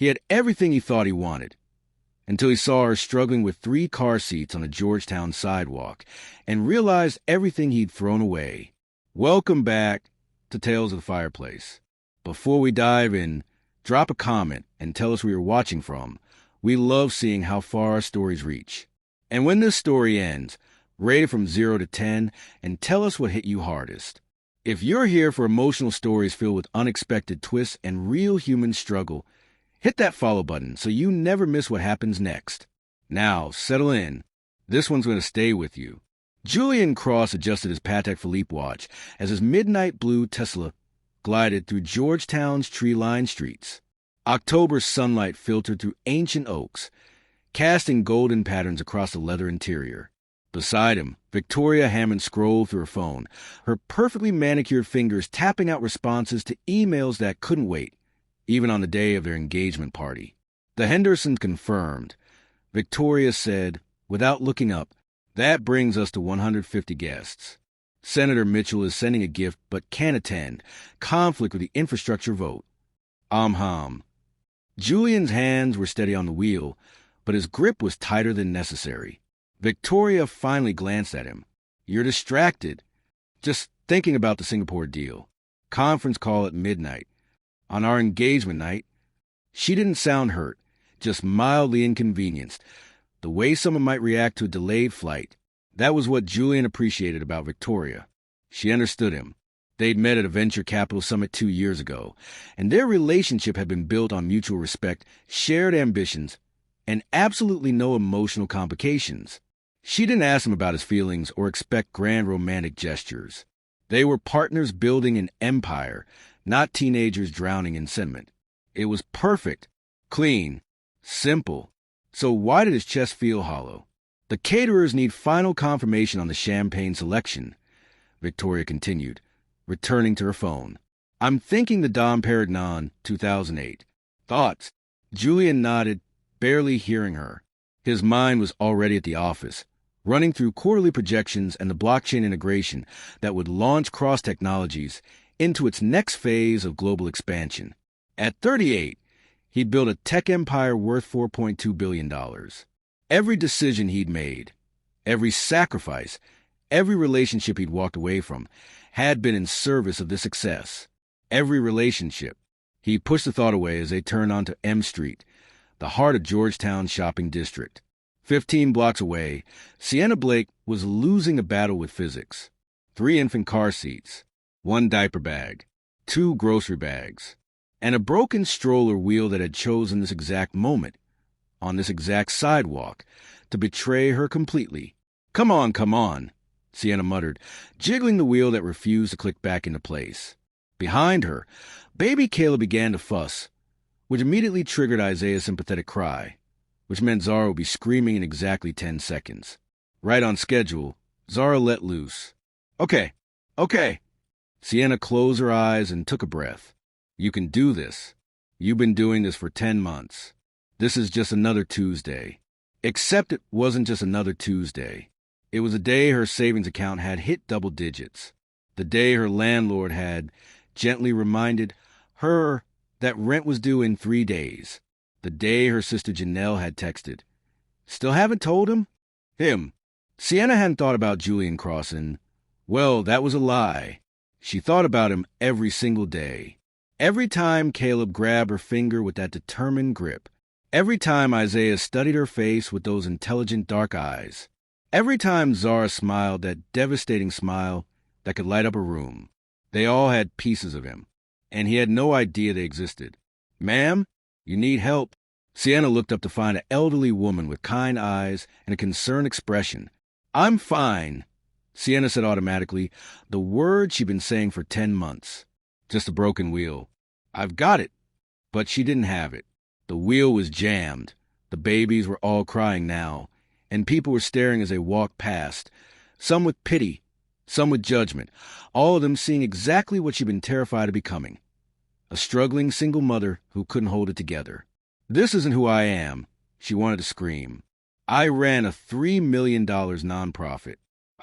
He had everything he thought he wanted, until he saw her struggling with 3 car seats on a Georgetown sidewalk and realized everything he'd thrown away. Welcome back to Tales of the Fireplace. Before we dive in, drop a comment and tell us where you're watching from. We love seeing how far our stories reach. And when this story ends, rate it from 0 to 10 and tell us what hit you hardest. If you're here for emotional stories filled with unexpected twists and real human struggle, hit that follow button so you never miss what happens next. Now, settle in. This one's going to stay with you. Julian Cross adjusted his Patek Philippe watch as his midnight blue Tesla glided through Georgetown's tree-lined streets. October's sunlight filtered through ancient oaks, casting golden patterns across the leather interior. Beside him, Victoria Hammond scrolled through her phone, her perfectly manicured fingers tapping out responses to emails that couldn't wait, even on the day of their engagement party. The Hendersons confirmed. Victoria said, without looking up, "That brings us to 150 guests. Senator Mitchell is sending a gift but can't attend. Conflict with the infrastructure vote." Julian's hands were steady on the wheel, but his grip was tighter than necessary. Victoria finally glanced at him. "You're distracted. Just thinking about the Singapore deal. Conference call at midnight. On our engagement night." She didn't sound hurt, just mildly inconvenienced. The way someone might react to a delayed flight. That was what Julian appreciated about Victoria. She understood him. They'd met at a venture capital summit 2 years ago, and their relationship had been built on mutual respect, shared ambitions, and absolutely no emotional complications. She didn't ask him about his feelings or expect grand romantic gestures. They were partners building an empire, not teenagers drowning in sentiment. It was perfect, clean, simple. So why did his chest feel hollow? "The caterers need final confirmation on the champagne selection," Victoria continued, returning to her phone. "I'm thinking the Dom Perignon 2008. Thoughts?" Julian nodded, barely hearing her. His mind was already at the office, running through quarterly projections and the blockchain integration that would launch Cross Technologies into its next phase of global expansion. At 38, he'd built a tech empire worth $4.2 billion. Every decision he'd made, every sacrifice, every relationship he'd walked away from had been in service of this success. Every relationship. He pushed the thought away as they turned onto M Street, the heart of Georgetown's shopping district. 15 blocks away, Sienna Blake was losing a battle with physics. 3 infant car seats, 1 diaper bag, 2 grocery bags, and a broken stroller wheel that had chosen this exact moment, on this exact sidewalk, to betray her completely. Come on, Sienna muttered, jiggling the wheel that refused to click back into place. Behind her, baby Caleb began to fuss, which immediately triggered Isaiah's sympathetic cry, which meant Zara would be screaming in exactly 10 seconds. Right on schedule, Zara let loose. Okay. Sienna closed her eyes and took a breath. "You can do this. You've been doing this for 10 months. This is just another Tuesday." Except it wasn't just another Tuesday. It was the day her savings account had hit double digits. The day her landlord had gently reminded her that rent was due in 3 days. The day her sister Janelle had texted, "Still haven't told him?" Him. Sienna hadn't thought about Julian Cross, and, well, that was a lie. She thought about him every single day. Every time Caleb grabbed her finger with that determined grip. Every time Isaiah studied her face with those intelligent dark eyes. Every time Zara smiled that devastating smile that could light up a room. They all had pieces of him, and he had no idea they existed. "Ma'am, you need help." Sienna looked up to find an elderly woman with kind eyes and a concerned expression. "I'm fine," Sienna said automatically, the word she'd been saying for 10 months. Just a broken wheel. "I've got it." But she didn't have it. The wheel was jammed. The babies were all crying now, and people were staring as they walked past, some with pity, some with judgment, all of them seeing exactly what she'd been terrified of becoming. A struggling single mother who couldn't hold it together. "This isn't who I am," she wanted to scream. "I ran a $3 million nonprofit.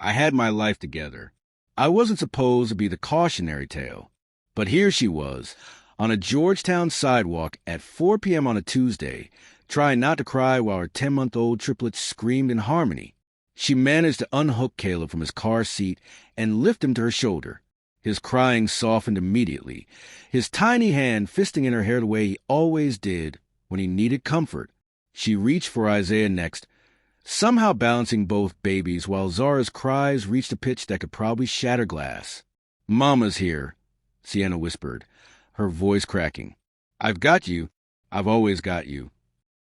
I had my life together. I wasn't supposed to be the cautionary tale. But here she was, On a Georgetown sidewalk at 4 p.m. on a Tuesday, trying not to cry while her 10-month-old triplets screamed in harmony, she managed to unhook Caleb from his car seat and lift him to her shoulder. His crying softened immediately, his tiny hand fisting in her hair the way he always did when he needed comfort. She reached for Isaiah next, somehow balancing both babies while Zara's cries reached a pitch that could probably shatter glass. "Mama's here," Sienna whispered, her voice cracking. "I've got you. I've always got you.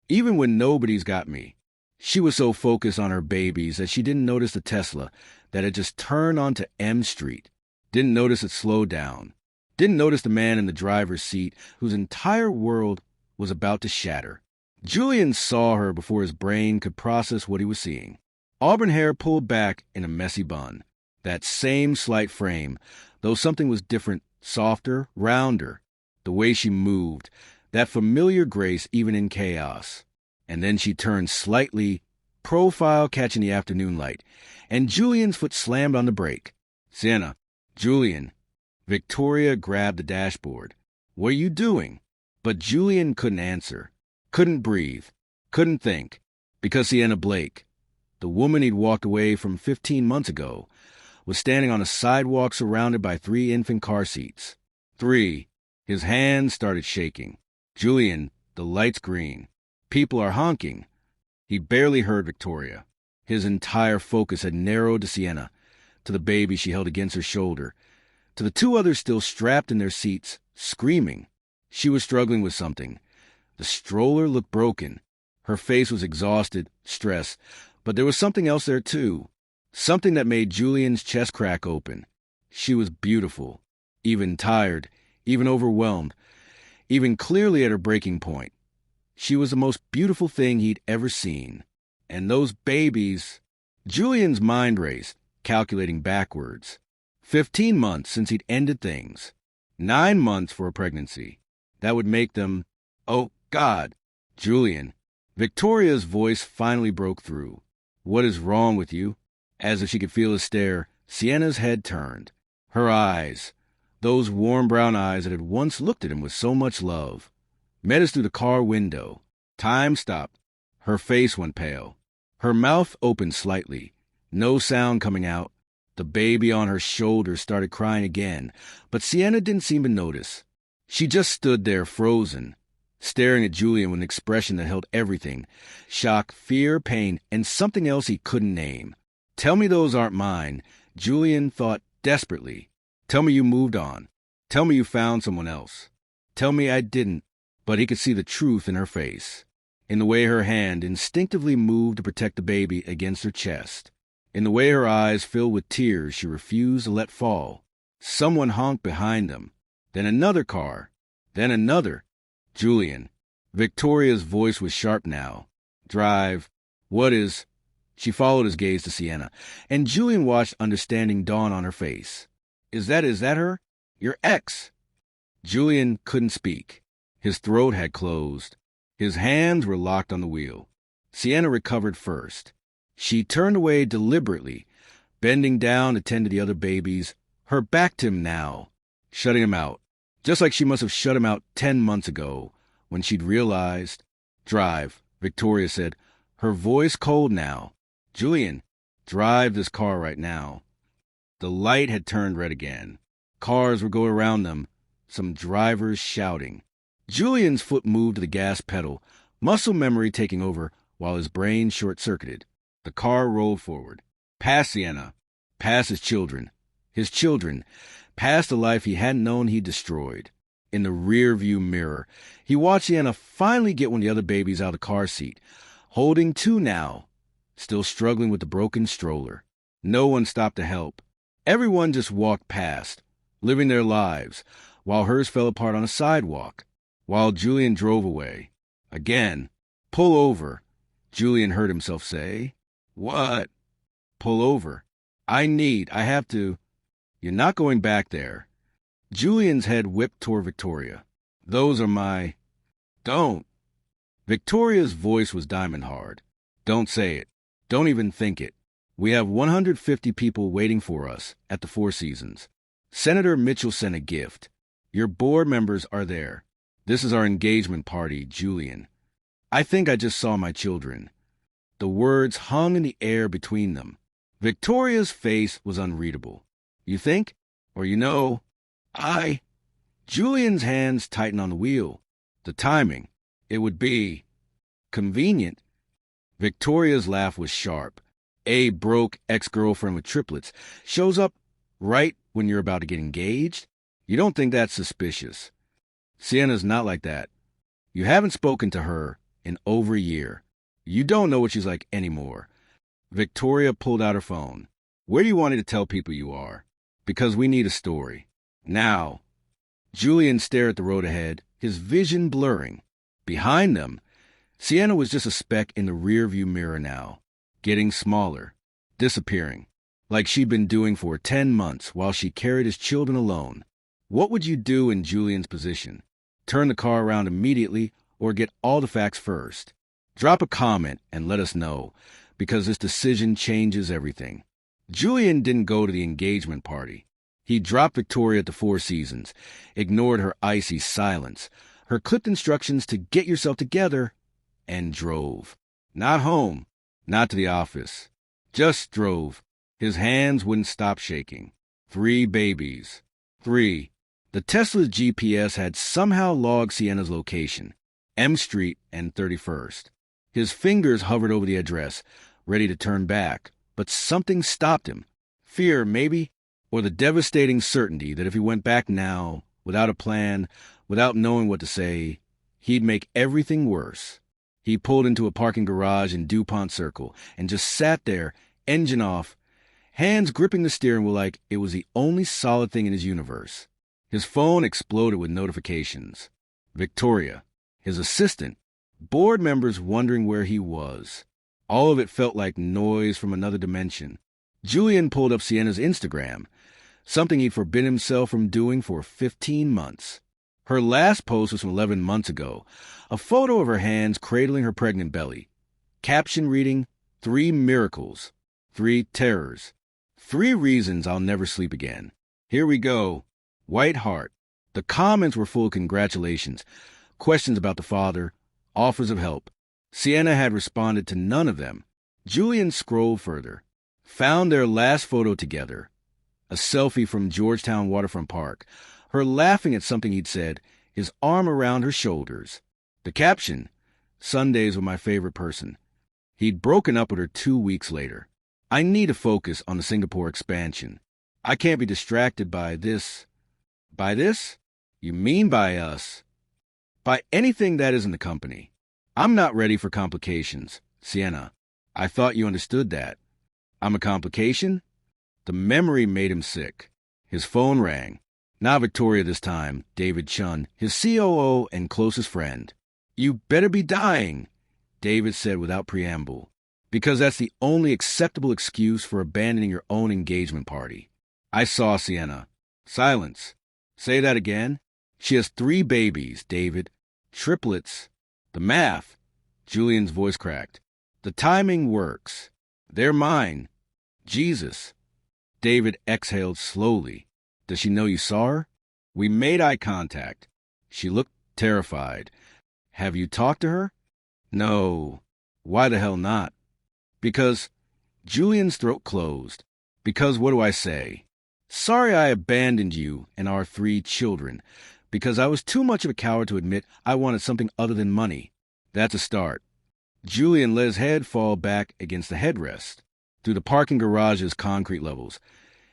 Even when nobody's got me." She was so focused on her babies that she didn't notice the Tesla that had just turned onto M Street. Didn't notice it slowed down. Didn't notice the man in the driver's seat whose entire world was about to shatter. Julian saw her before his brain could process what he was seeing. Auburn hair pulled back in a messy bun. That same slight frame, though something was different, softer, rounder. The way she moved, that familiar grace even in chaos. And then she turned slightly, profile catching the afternoon light, and Julian's foot slammed on the brake. "Sienna, Julian." Victoria grabbed the dashboard. "What are you doing?" But Julian couldn't answer, couldn't breathe, couldn't think, because Sienna Blake, the woman he'd walked away from 15 months ago, was standing on a sidewalk surrounded by 3 infant car seats. 3. His hands started shaking. "Julian, the light's green. People are honking." He barely heard Victoria. His entire focus had narrowed to Sienna, to the baby she held against her shoulder, to the 2 others still strapped in their seats, screaming. She was struggling with something. The stroller looked broken. Her face was exhausted, stressed, but there was something else there too. Something that made Julian's chest crack open. She was beautiful, even tired, even overwhelmed, even clearly at her breaking point. She was the most beautiful thing he'd ever seen. And those babies... Julian's mind raced, calculating backwards. 15 months since he'd ended things. 9 months for a pregnancy. That would make them... Oh, God! "Julian." Victoria's voice finally broke through. "What is wrong with you?" As if she could feel his stare, Sienna's head turned. Her eyes, those warm brown eyes that had once looked at him with so much love, met us through the car window. Time stopped. Her face went pale. Her mouth opened slightly. No sound coming out. The baby on her shoulder started crying again, but Sienna didn't seem to notice. She just stood there frozen, staring at Julian with an expression that held everything: shock, fear, pain, and something else he couldn't name. "Tell me those aren't mine," Julian thought desperately. "Tell me you moved on. Tell me you found someone else. Tell me I didn't." But he could see the truth in her face, in the way her hand instinctively moved to protect the baby against her chest, in the way her eyes filled with tears she refused to let fall. Someone honked behind them, then another car, then another. "Julian." Victoria's voice was sharp now. "Drive. What is..." She followed his gaze to Sienna, and Julian watched understanding dawn on her face. Is that her? Your ex?" Julian couldn't speak. His throat had closed. His hands were locked on the wheel. Sienna recovered first. She turned away deliberately, bending down to tend to the other babies, her back to him now, shutting him out, just like she must have shut him out 10 months ago, when she'd realized. "Drive," Victoria said, her voice cold now. "Julian, drive this car right now." The light had turned red again. Cars were going around them, some drivers shouting. Julian's foot moved to the gas pedal, muscle memory taking over while his brain short-circuited. The car rolled forward, past Sienna, past his children, past the life he hadn't known he'd destroyed. In the rear-view mirror, he watched Sienna finally get one of the other babies out of the car seat, holding 2 now, still struggling with the broken stroller. No one stopped to help. Everyone just walked past, living their lives, while hers fell apart on a sidewalk, while Julian drove away. Again. "Pull over," Julian heard himself say. "What?" "Pull over. I have to..." "You're not going back there." Julian's head whipped toward Victoria. "Those are my..." "Don't." Victoria's voice was diamond hard. "Don't say it. Don't even think it. We have 150 people waiting for us at the Four Seasons. Senator Mitchell sent a gift. Your board members are there. This is our engagement party, Julian. I think I just saw my children. The words hung in the air between them. Victoria's face was unreadable. You think? Or you know? Julian's hands tightened on the wheel. The timing. It would be convenient. Victoria's laugh was sharp. A broke ex-girlfriend with triplets shows up right when you're about to get engaged? You don't think that's suspicious. Sienna's not like that. You haven't spoken to her in over a year. You don't know what she's like anymore. Victoria pulled out her phone. Where do you want me to tell people you are? Because we need a story. Now. Julian stared at the road ahead, his vision blurring. Behind them, Sienna was just a speck in the rearview mirror now, getting smaller, disappearing, like she'd been doing for 10 months while she carried his children alone. What would you do in Julian's position? Turn the car around immediately or get all the facts first? Drop a comment and let us know, because this decision changes everything. Julian didn't go to the engagement party. He dropped Victoria at the Four Seasons, ignored her icy silence, her clipped instructions to get yourself together, and drove. Not home, not to the office. Just drove. His hands wouldn't stop shaking. 3 babies. 3. The Tesla's GPS had somehow logged Sienna's location, M Street and 31st. His fingers hovered over the address, ready to turn back, but something stopped him. Fear, maybe, or the devastating certainty that if he went back now, without a plan, without knowing what to say, he'd make everything worse. He pulled into a parking garage in DuPont Circle and just sat there, engine off, hands gripping the steering wheel like it was the only solid thing in his universe. His phone exploded with notifications. Victoria, his assistant, board members wondering where he was. All of it felt like noise from another dimension. Julian pulled up Sienna's Instagram, something he'd forbidden himself from doing for 15 months. Her last post was from 11 months ago, a photo of her hands cradling her pregnant belly. Caption reading, 3 miracles, 3 terrors, 3 reasons I'll never sleep again. Here we go. White heart. The comments were full of congratulations, questions about the father, offers of help. Sienna had responded to none of them. Julian scrolled further, found their last photo together, a selfie from Georgetown Waterfront Park, her laughing at something he'd said, his arm around her shoulders. The caption, Sundays with my favorite person. He'd broken up with her 2 weeks later. I need to focus on the Singapore expansion. I can't be distracted by this. By this? You mean by us? By anything that isn't the company. I'm not ready for complications. Sienna, I thought you understood that. I'm a complication? The memory made him sick. His phone rang. Not Victoria this time, David Chun, his COO and closest friend. You better be dying, David said without preamble, because that's the only acceptable excuse for abandoning your own engagement party. I saw Sienna. Silence. Say that again. She has 3 babies, David. Triplets. The math. Julian's voice cracked. The timing works. They're mine. Jesus. David exhaled slowly. Does she know you saw her? We made eye contact. She looked terrified. Have you talked to her? No. Why the hell not? Because Julian's throat closed. Because what do I say? Sorry I abandoned you and our 3 children. Because I was too much of a coward to admit I wanted something other than money. That's a start. Julian let his head fall back against the headrest. Through the parking garage's concrete levels,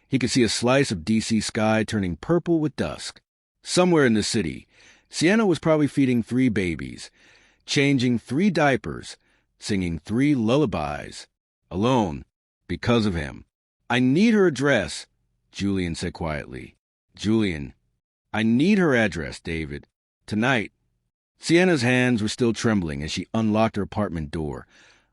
he could see a slice of D.C. sky turning purple with dusk. Somewhere in the city, Sienna was probably feeding 3 babies, changing 3 diapers, singing 3 lullabies. Alone, because of him. I need her address, Julian said quietly. Julian, I need her address, David. Tonight. Sienna's hands were still trembling as she unlocked her apartment door,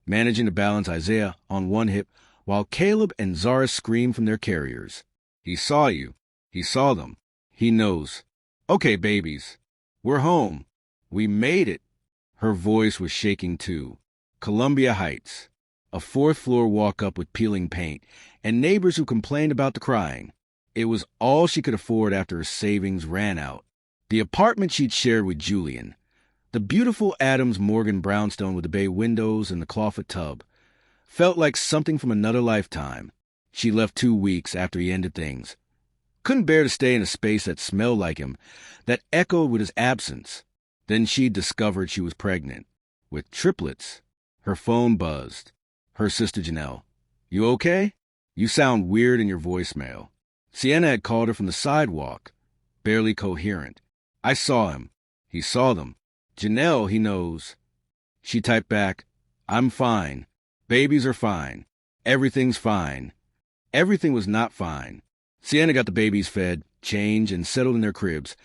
managing to balance Isaiah on one hip while Caleb and Zara screamed from their carriers. He saw you. He saw them. He knows. Okay, babies. We're home. We made it. Her voice was shaking too. Columbia Heights. A 4th-floor walk-up with peeling paint and neighbors who complained about the crying. It was all she could afford after her savings ran out. The apartment she'd shared with Julian, the beautiful Adams Morgan brownstone with the bay windows and the clawfoot tub, felt like something from another lifetime. She left 2 weeks after he ended things. Couldn't bear to stay in a space that smelled like him, that echoed with his absence. Then she'd discovered she was pregnant, with triplets. Her phone buzzed. Her sister Janelle. "You okay? You sound weird in your voicemail." Sienna had called her from the sidewalk, barely coherent. "I saw him. He saw them. Janelle, he knows." She typed back, "I'm fine. Babies are fine. Everything's fine." Everything was not fine. Sienna got the babies fed, changed, and settled in their cribs.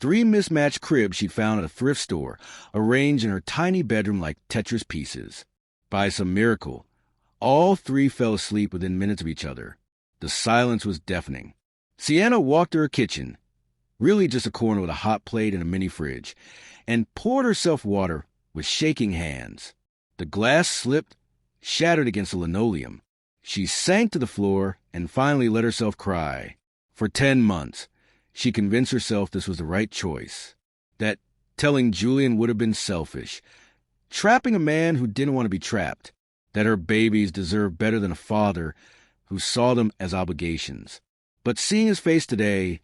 3 mismatched cribs she'd found at a thrift store, arranged in her tiny bedroom like Tetris pieces. By some miracle, all 3 fell asleep within minutes of each other. The silence was deafening. Sienna walked to her kitchen, really just a corner with a hot plate and a mini fridge, and poured herself water with shaking hands. The glass slipped, shattered against the linoleum. She sank to the floor and finally let herself cry. For 10 months, she convinced herself this was the right choice, that telling Julian would have been selfish, trapping a man who didn't want to be trapped, that her babies deserved better than a father who saw them as obligations. But seeing his face today,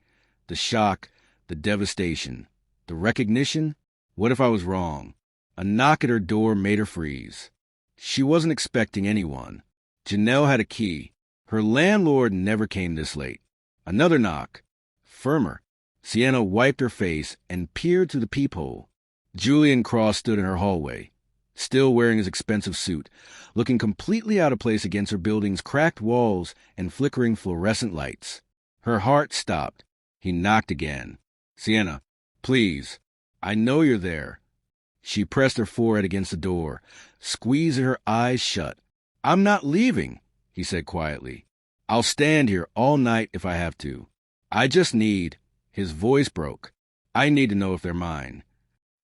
the shock, the devastation, the recognition, what if I was wrong? A knock at her door made her freeze. She wasn't expecting anyone. Janelle had a key. Her landlord never came this late. Another knock. Firmer. Sienna wiped her face and peered through the peephole. Julian Cross stood in her hallway, still wearing his expensive suit, looking completely out of place against her building's cracked walls and flickering fluorescent lights. Her heart stopped. He knocked again. "Sienna, please. I know you're there." She pressed her forehead against the door, squeezing her eyes shut. "I'm not leaving," he said quietly. "I'll stand here all night if I have to. I just need—" His voice broke. "I need to know if they're mine."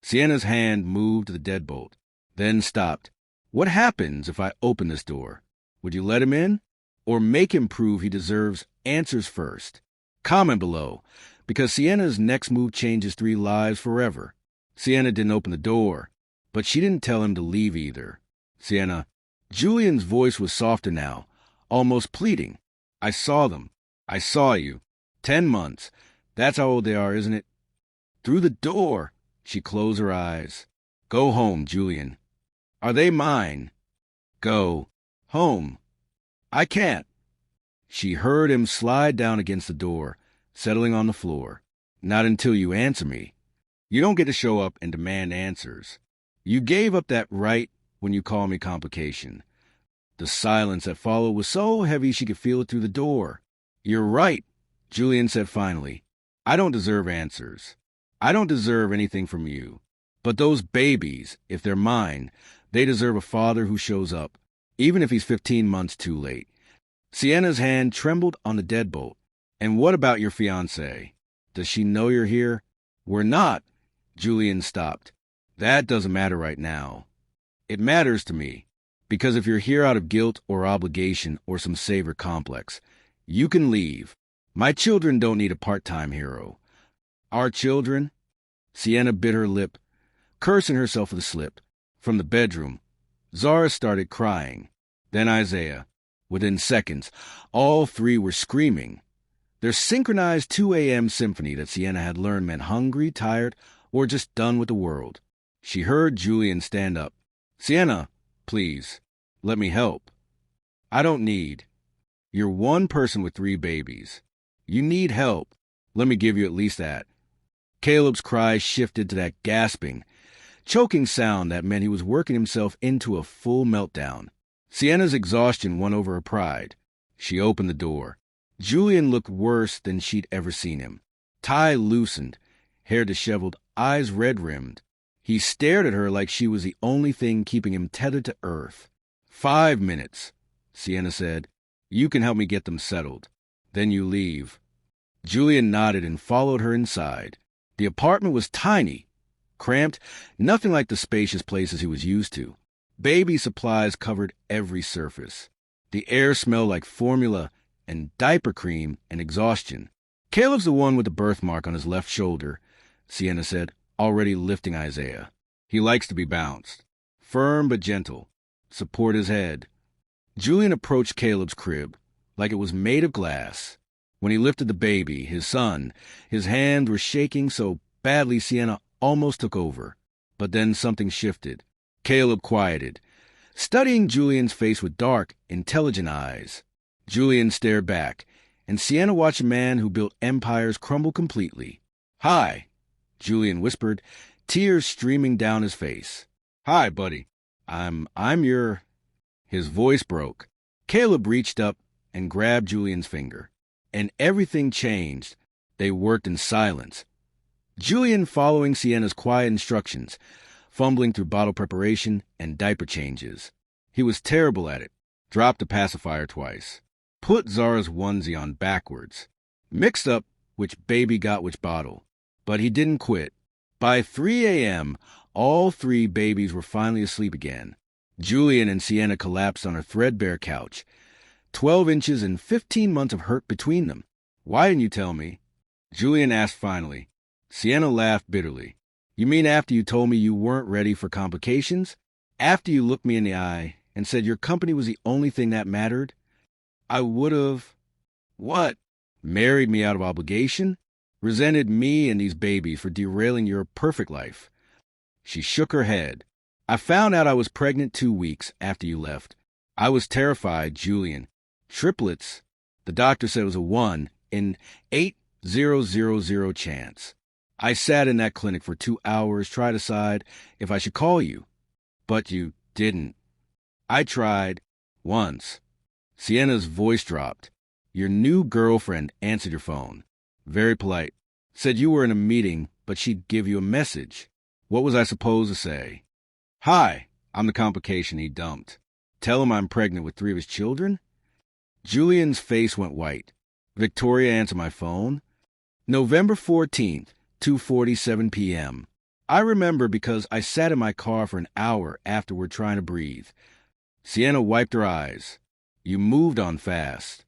Sienna's hand moved to the deadbolt, then stopped. "What happens if I open this door? Would you let him in? Or make him prove he deserves answers first?" Comment below, because Sienna's next move changes 3 lives forever. Sienna didn't open the door, but she didn't tell him to leave either. "Sienna," Julian's voice was softer now, almost pleading. "I saw them. I saw you. 10 months. That's how old they are, isn't it?" Through the door, she closed her eyes. "Go home, Julian." "Are they mine?" "Go. Home." "I can't." She heard him slide down against the door, settling on the floor. "Not until you answer me. You don't get to show up and demand answers. You gave up that right when you call me complication." The silence that followed was so heavy she could feel it through the door. "You're right," Julian said finally. "I don't deserve answers. I don't deserve anything from you. But those babies, if they're mine, they deserve a father who shows up, even if he's 15 months too late." Sienna's hand trembled on the deadbolt. "And what about your fiancé? Does she know you're here?" "We're not." Julian stopped. "That doesn't matter right now. It matters to me, because if you're here out of guilt or obligation or some savior complex, you can leave. My children don't need a part-time hero. Our children—" Sienna bit her lip, cursing herself for the slip. From the bedroom, Zara started crying. Then Isaiah. Within seconds, all 3 were screaming. Their synchronized 2 a.m. symphony that Sienna had learned meant hungry, tired, or just done with the world. She heard Julian stand up. "Sienna, please, let me help." "I don't need. You're one person with 3 babies. You need help. Let me give you at least that." Caleb's cries shifted to that gasping, choking sound that meant he was working himself into a full meltdown. Sienna's exhaustion won over her pride. She opened the door. Julian looked worse than she'd ever seen him. Tie loosened, hair disheveled, eyes red-rimmed. He stared at her like she was the only thing keeping him tethered to earth. 5 minutes, Sienna said. "You can help me get them settled. Then you leave." Julian nodded and followed her inside. The apartment was tiny, cramped, nothing like the spacious places he was used to. Baby supplies covered every surface. The air smelled like formula and diaper cream and exhaustion. Caleb's the one with the birthmark on his left shoulder, Sienna said, already lifting Isaiah. He likes to be bounced. Firm but gentle. Support his head. Julian approached Caleb's crib like it was made of glass. When he lifted the baby, his son, his hands were shaking so badly Sienna almost took over. But then something shifted. Caleb quieted, studying Julian's face with dark, intelligent eyes. Julian stared back, and Sienna watched a man who built empires crumble completely. "Hi," Julian whispered, tears streaming down his face. "Hi, buddy. I'm your—" His voice broke. Caleb reached up and grabbed Julian's finger, and everything changed. They worked in silence. Julian following Sienna's quiet instructions, fumbling through bottle preparation and diaper changes. He was terrible at it. Dropped the pacifier twice. Put Zara's onesie on backwards. Mixed up which baby got which bottle. But he didn't quit. By 3 a.m., all three babies were finally asleep again. Julian and Sienna collapsed on her threadbare couch. 12 inches and 15 months of hurt between them. "Why didn't you tell me?" Julian asked finally. Sienna laughed bitterly. "You mean after you told me you weren't ready for complications? After you looked me in the eye and said your company was the only thing that mattered? I would've—" "What?" "Married me out of obligation? Resented me and these babies for derailing your perfect life?" She shook her head. "I found out I was pregnant 2 weeks after you left. I was terrified, Julian. Triplets. The doctor said it was a 1 in 8,000 chance. I sat in that clinic for 2 hours, tried to decide if I should call you. But you didn't. I tried once." Sienna's voice dropped. "Your new girlfriend answered your phone. Very polite. Said you were in a meeting, but she'd give you a message. What was I supposed to say? Hi, I'm the complication he dumped. Tell him I'm pregnant with 3 of his children?" Julian's face went white. "Victoria answered my phone. November 14th, 2:47 p.m. I remember because I sat in my car for an hour afterward trying to breathe." Sienna wiped her eyes. "You moved on fast."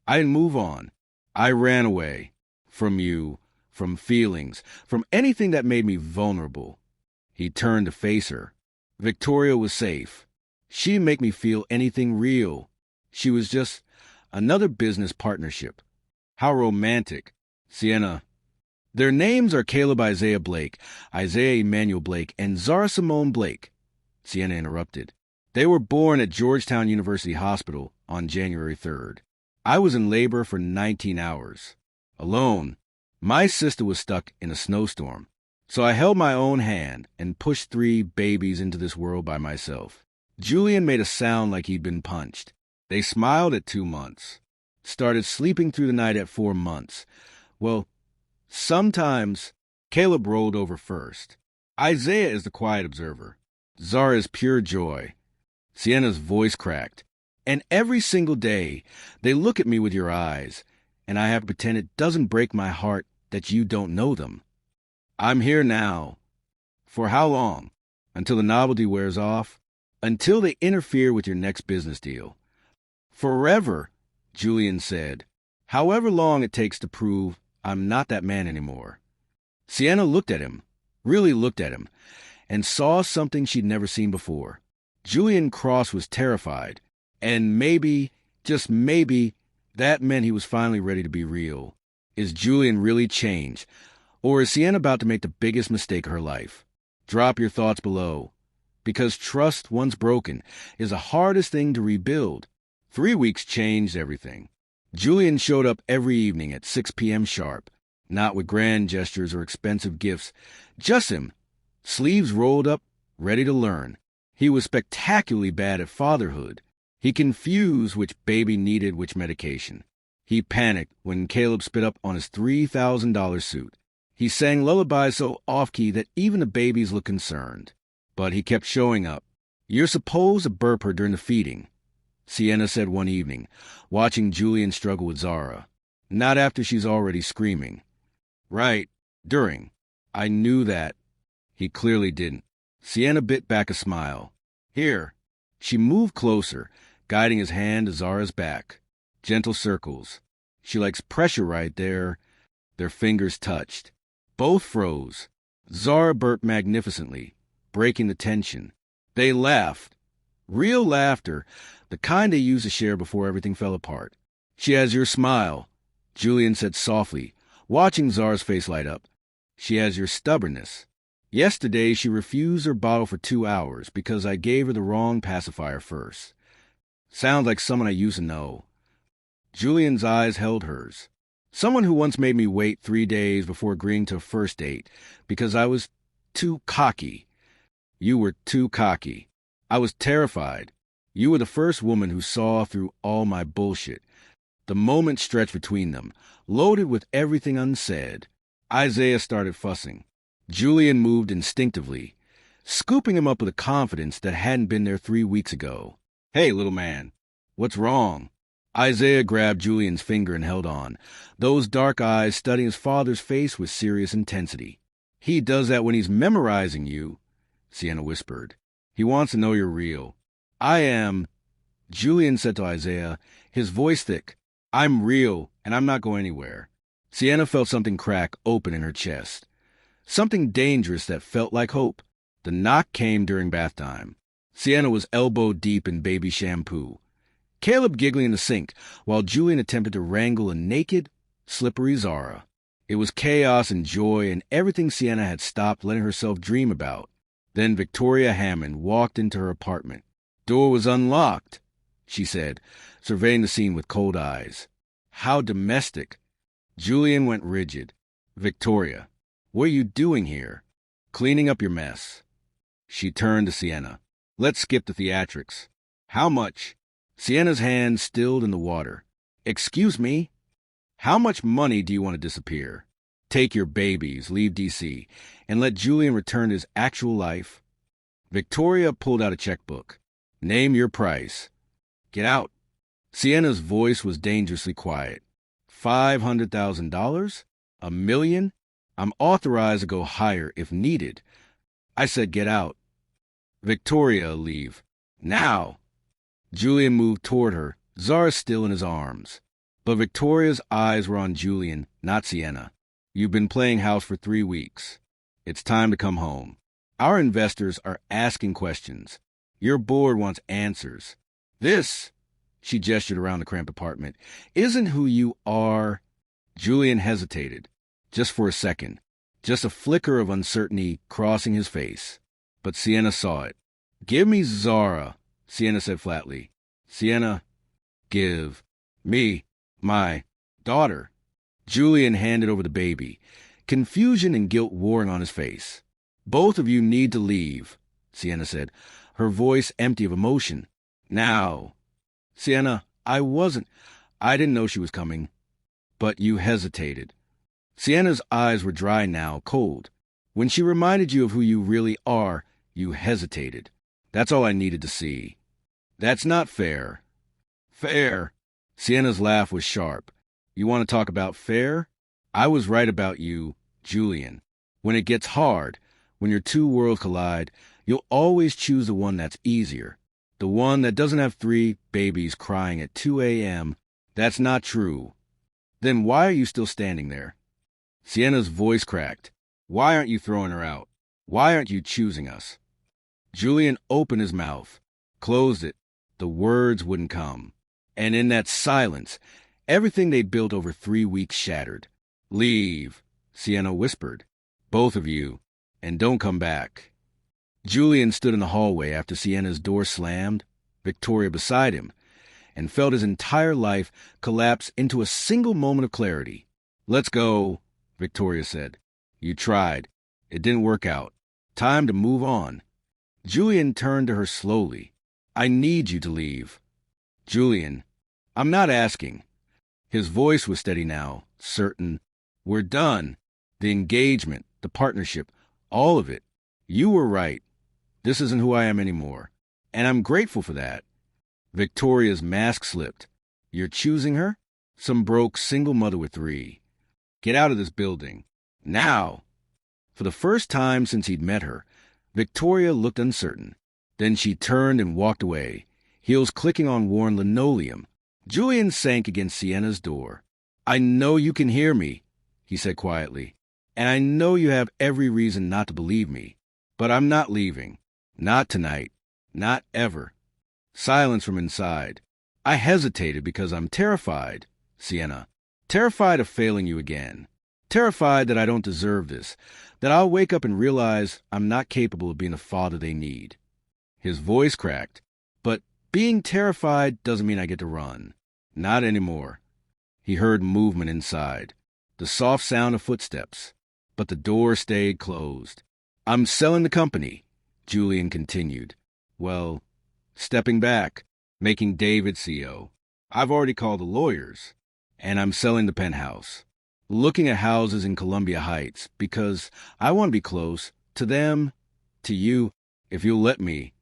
"I didn't move on. I ran away. From you, from feelings, from anything that made me vulnerable." He turned to face her. Victoria was safe. She didn't make me feel anything real. She was just another business partnership. How romantic. Sienna. "Their names are Caleb Isaiah Blake, Isaiah Emmanuel Blake, and Zara Simone Blake." Sienna interrupted. "They were born at Georgetown University Hospital on January 3rd. I was in labor for 19 hours. Alone. My sister was stuck in a snowstorm. So I held my own hand and pushed 3 babies into this world by myself." Julian made a sound like he'd been punched. "They smiled at 2 months. Started sleeping through the night at 4 months. Well, sometimes." Caleb rolled over first. "Isaiah is the quiet observer. Zara is pure joy." Sienna's voice cracked. "And every single day, they look at me with your eyes, and I have to pretend it doesn't break my heart that you don't know them. I'm here now. For how long? Until the novelty wears off? Until they interfere with your next business deal?" "Forever," Julian said. "However long it takes to prove I'm not that man anymore." Sienna looked at him, really looked at him, and saw something she'd never seen before. Julian Cross was terrified, and maybe, just maybe, that meant he was finally ready to be real. Is Julian really changed? Or is Sienna about to make the biggest mistake of her life? Drop your thoughts below. Because trust, once broken, is the hardest thing to rebuild. 3 weeks changed everything. Julian showed up every evening at 6 p.m. sharp, not with grand gestures or expensive gifts, just him, sleeves rolled up, ready to learn. He was spectacularly bad at fatherhood. He confused which baby needed which medication. He panicked when Caleb spit up on his $3,000 suit. He sang lullabies so off-key that even the babies looked concerned. But he kept showing up. "You're supposed to burp her during the feeding," Sienna said one evening, watching Julian struggle with Zara. "Not after she's already screaming." "Right, during. I knew that." He clearly didn't. Sienna bit back a smile. "Here." She moved closer, guiding his hand to Zara's back. Gentle circles. "She likes pressure right there." Their fingers touched. Both froze. Zara burped magnificently, breaking the tension. They laughed. Real laughter, the kind they used to share before everything fell apart. She has your smile, Julian said softly, watching Zara's face light up. She has your stubbornness. Yesterday, she refused her bottle for 2 hours because I gave her the wrong pacifier first. Sounds like someone I used to know. Julian's eyes held hers. Someone who once made me wait 3 days before agreeing to a first date because I was too cocky. You were too cocky. I was terrified. You were the first woman who saw through all my bullshit. The moment stretched between them, loaded with everything unsaid. Isaiah started fussing. Julian moved instinctively, scooping him up with a confidence that hadn't been there 3 weeks ago. Hey, little man, what's wrong? Isaiah grabbed Julian's finger and held on, those dark eyes studying his father's face with serious intensity. He does that when he's memorizing you, Sienna whispered. He wants to know you're real. I am, Julian said to Isaiah, his voice thick. I'm real, and I'm not going anywhere. Sienna felt something crack open in her chest. Something dangerous that felt like hope. The knock came during bath time. Sienna was elbow deep in baby shampoo. Caleb giggling in the sink, while Julian attempted to wrangle a naked, slippery Zara. It was chaos and joy and everything Sienna had stopped letting herself dream about. Then Victoria Hammond walked into her apartment. Door was unlocked, she said, surveying the scene with cold eyes. How domestic. Julian went rigid. Victoria, what are you doing here? Cleaning up your mess. She turned to Sienna. Let's skip the theatrics. How much? Sienna's hand stilled in the water. Excuse me? How much money do you want to disappear? Take your babies, leave D.C., and let Julian return to his actual life? Victoria pulled out a checkbook. Name your price. Get out. Sienna's voice was dangerously quiet. $500,000? $1 million? I'm authorized to go higher if needed. I said get out. Victoria, leave. Now. Julian moved toward her, Zara still in his arms. But Victoria's eyes were on Julian, not Sienna. You've been playing house for 3 weeks. It's time to come home. Our investors are asking questions. Your board wants answers. This, she gestured around the cramped apartment, isn't who you are. Julian hesitated, just for a second, just a flicker of uncertainty crossing his face. But Sienna saw it. Give me Zara, Sienna said flatly. Sienna, give me my daughter. Julian handed over the baby, confusion and guilt warring on his face. Both of you need to leave, Sienna said, her voice empty of emotion. Now. Sienna, I didn't know she was coming. But you hesitated. Sienna's eyes were dry now, cold. When she reminded you of who you really are, you hesitated. That's all I needed to see. That's not fair. Fair. Sienna's laugh was sharp. You want to talk about fair? I was right about you, Julian. When it gets hard, when your two worlds collide, you'll always choose the one that's easier. The one that doesn't have 3 babies crying at 2 a.m. That's not true. Then why are you still standing there? Sienna's voice cracked. Why aren't you throwing her out? Why aren't you choosing us? Julian opened his mouth, closed it. The words wouldn't come. And in that silence, everything they'd built over 3 weeks shattered. Leave, Sienna whispered. Both of you. And don't come back. Julian stood in the hallway after Sienna's door slammed, Victoria beside him, and felt his entire life collapse into a single moment of clarity. Let's go, Victoria said. You tried. It didn't work out. Time to move on. Julian turned to her slowly. I need you to leave. Julian, I'm not asking. His voice was steady now, certain. We're done. The engagement, the partnership, all of it. You were right. This isn't who I am anymore. And I'm grateful for that. Victoria's mask slipped. You're choosing her? Some broke single mother with 3. Get out of this building. Now. For the first time since he'd met her, Victoria looked uncertain. Then she turned and walked away, heels clicking on worn linoleum. Julian sank against Sienna's door. I know you can hear me, he said quietly. And I know you have every reason not to believe me, but I'm not leaving. Not tonight. Not ever. Silence from inside. I hesitated because I'm terrified, Sienna. Terrified of failing you again. Terrified that I don't deserve this, that I'll wake up and realize I'm not capable of being the father they need. His voice cracked. But being terrified doesn't mean I get to run. Not anymore. He heard movement inside, the soft sound of footsteps, but the door stayed closed. I'm selling the company, Julian continued. Well, stepping back, making David CEO. I've already called the lawyers, and I'm selling the penthouse. Looking at houses in Columbia Heights because I want to be close to them, to you, if you'll let me.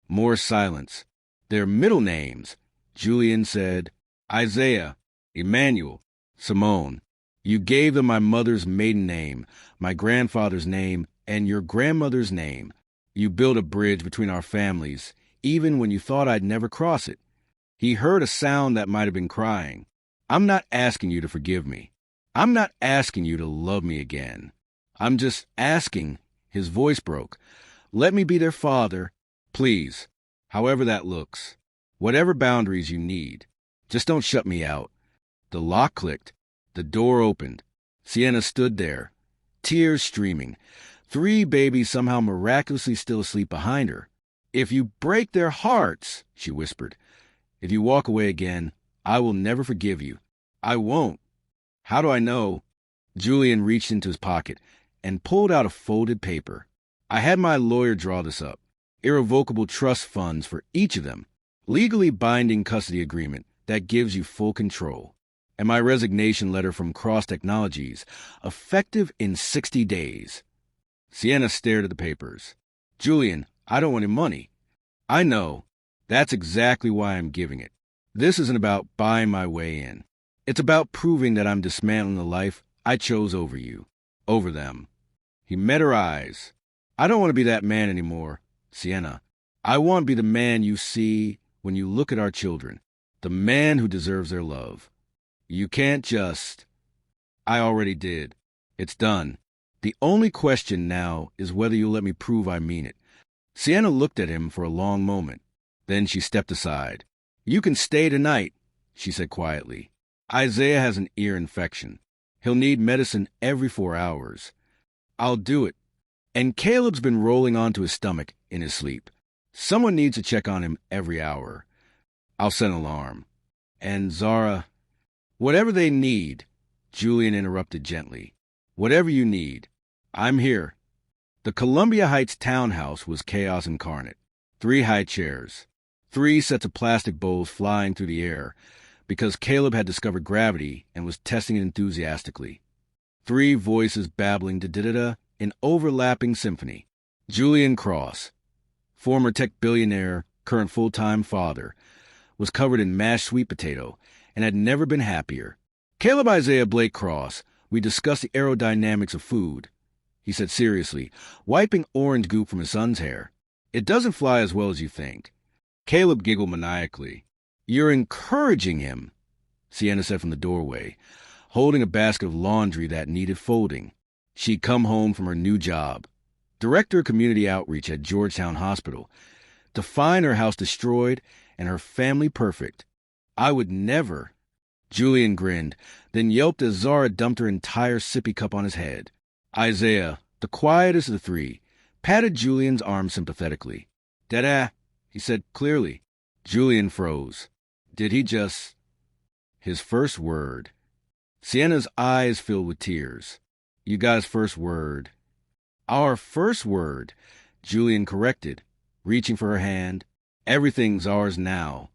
More silence. Their middle names, Julian said. Isaiah, Emmanuel, Simone. You gave them my mother's maiden name, my grandfather's name, and your grandmother's name. You built a bridge between our families, even when you thought I'd never cross it. He heard a sound that might have been crying. I'm not asking you to forgive me. I'm not asking you to love me again. I'm just asking, his voice broke, let me be their father, please, however that looks. Whatever boundaries you need. Just don't shut me out. The lock clicked. The door opened. Sienna stood there, tears streaming. 3 babies somehow miraculously still asleep behind her. If you break their hearts, she whispered, if you walk away again, I will never forgive you. I won't. How do I know? Julian reached into his pocket and pulled out a folded paper. I had my lawyer draw this up. Irrevocable trust funds for each of them. Legally binding custody agreement that gives you full control. And my resignation letter from Cross Technologies, effective in 60 days. Sienna stared at the papers. Julian, I don't want your money. I know. That's exactly why I'm giving it. This isn't about buying my way in. It's about proving that I'm dismantling the life I chose over you, over them. He met her eyes. I don't want to be that man anymore, Sienna. I want to be the man you see when you look at our children, the man who deserves their love. You can't just... I already did. It's done. The only question now is whether you'll let me prove I mean it. Sienna looked at him for a long moment. Then she stepped aside. You can stay tonight, she said quietly. Isaiah has an ear infection. He'll need medicine every 4 hours. I'll do it. And Caleb's been rolling onto his stomach in his sleep. Someone needs to check on him every hour. I'll set an alarm. And Zara... Whatever they need, Julian interrupted gently. Whatever you need. I'm here. The Columbia Heights townhouse was chaos incarnate. 3 high chairs. 3 sets of plastic bowls flying through the air, because Caleb had discovered gravity and was testing it enthusiastically. 3 voices babbling da-da-da in overlapping symphony. Julian Cross, former tech billionaire, current full-time father, was covered in mashed sweet potato and had never been happier. Caleb Isaiah Blake Cross, we discussed the aerodynamics of food, he said seriously, wiping orange goop from his son's hair. It doesn't fly as well as you think. Caleb giggled maniacally. You're encouraging him, Sienna said from the doorway, holding a basket of laundry that needed folding. She'd come home from her new job, director of community outreach at Georgetown Hospital, to find her house destroyed and her family perfect. I would never. Julian grinned, then yelped as Zara dumped her entire sippy cup on his head. Isaiah, the quietest of the 3, patted Julian's arm sympathetically. Da-da, he said clearly. Julian froze. Did he just... His first word. Sienna's eyes filled with tears. You got his first word. Our first word, Julian corrected, reaching for her hand. Everything's ours now.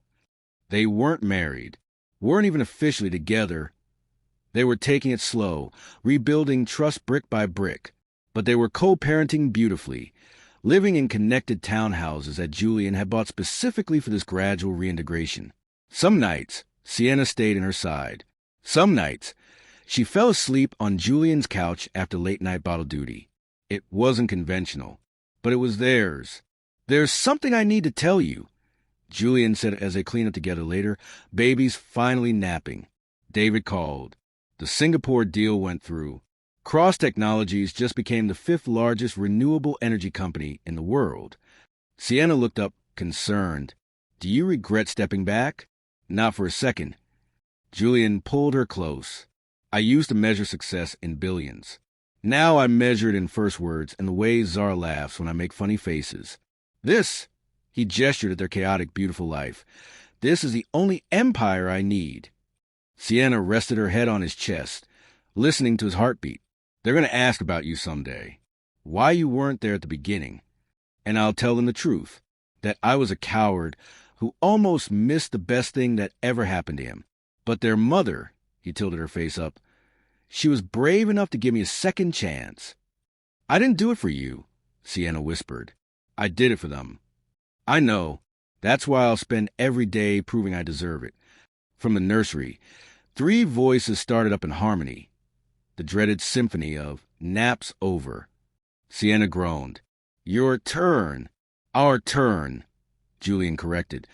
They weren't married, weren't even officially together. They were taking it slow, rebuilding trust brick by brick. But they were co-parenting beautifully, living in connected townhouses that Julian had bought specifically for this gradual reintegration. Some nights, Sienna stayed in her side. Some nights, she fell asleep on Julian's couch after late-night bottle duty. It wasn't conventional, but it was theirs. There's something I need to tell you, Julian said as they cleaned up together later, babies finally napping. David called. The Singapore deal went through. Cross Technologies just became the fifth largest renewable energy company in the world. Sienna looked up, concerned. Do you regret stepping back? Not for a second. Julian pulled her close. I used to measure success in billions. Now I measure it in first words and the way Zara laughs when I make funny faces. This, he gestured at their chaotic, beautiful life. This is the only empire I need. Sienna rested her head on his chest, listening to his heartbeat. They're going to ask about you someday. Why you weren't there at the beginning. And I'll tell them the truth, that I was a coward who almost missed the best thing that ever happened to him. But their mother, he tilted her face up, she was brave enough to give me a second chance. I didn't do it for you, Sienna whispered. I did it for them. I know. That's why I'll spend every day proving I deserve it. From the nursery, 3 voices started up in harmony. The dreaded symphony of Naps Over. Sienna groaned. Your turn. Our turn, Julian corrected,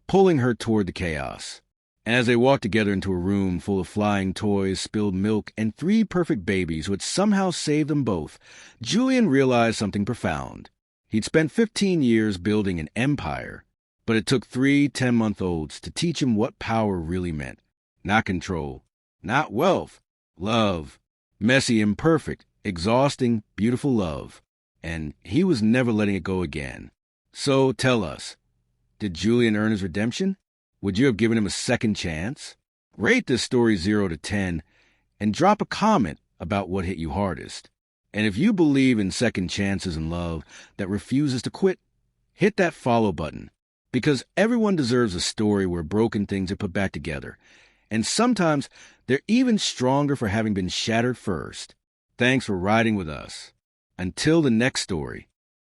pulling her toward the chaos. As they walked together into a room full of flying toys, spilled milk, and 3 perfect babies who had somehow saved them both, Julian realized something profound. He'd spent 15 years building an empire, but it took 3 10-month-olds to teach him what power really meant. Not control, not wealth, love. Messy, imperfect, exhausting, beautiful love. And he was never letting it go again. So tell us, did Julian earn his redemption? Would you have given him a second chance? Rate this story 0 to 10 and drop a comment about what hit you hardest. And if you believe in second chances in love that refuses to quit, hit that follow button. Because everyone deserves a story where broken things are put back together. And sometimes they're even stronger for having been shattered first. Thanks for riding with us. Until the next story.